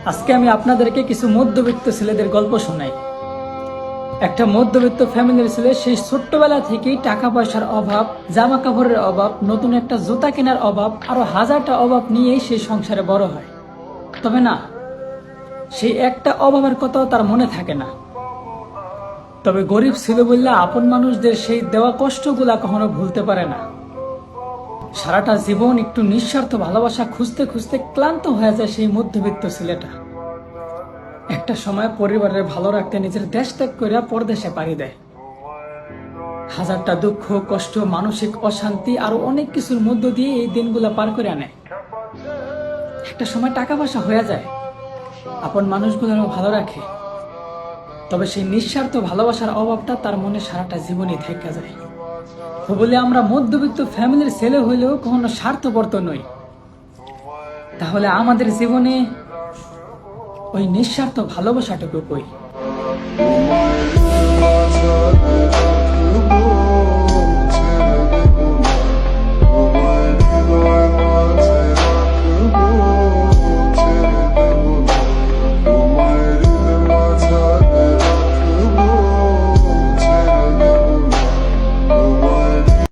আজকে আমি আপনাদেরকে কিছু মধ্যবিত্ত ছেলেদের গল্প শোনাই। একটা মধ্যবিত্ত ফ্যামিলির ছেলে সেই ছোট্টবেলা থেকেই টাকা পয়সার অভাব, জামা কাপড়ের অভাব, নতুন একটা জুতা কেনার অভাব, আরো হাজারটা অভাব নিয়েই সেই সংসারে বড় হয়। তবে না, সেই একটা অভাবের কথাও তার মনে থাকে না। তবে গরিব ছিল বললে আপন মানুষদের সেই দেওয়া কষ্টগুলা কখনো ভুলতে পারে না। সারাটা জীবন একটু নিঃস্বার্থ ভালোবাসা খুঁজতে খুঁজতে ক্লান্ত হয়ে যায় সেই মধ্যবিত্ত ছেলেটা। একটা সময় পরিবারের ভালো রাখতে নিজের দেশ ত্যাগ করে পরদেশে পাড়ি দেয়। হাজারটা দুঃখ, কষ্ট, মানসিক অশান্তি আরো অনেক কিছুর মধ্য দিয়ে এই দিনগুলা পার করে আনে। একটা সময় টাকা পয়সা হয়ে যায়, আপন মানুষগুলোরও ভালো রাখে, তবে সেই নিঃস্বার্থ ভালোবাসার অভাবটা তার মনে সারাটা জীবনই থেকে যায়। তো বলে আমরা মধ্যবিত্ত ফ্যামিলির ছেলে হইলেও কখনো স্বার্থপর তো নই। তাহলে আমাদের জীবনে ওই নিঃস্বার্থ ভালোবাসাটুকু কই?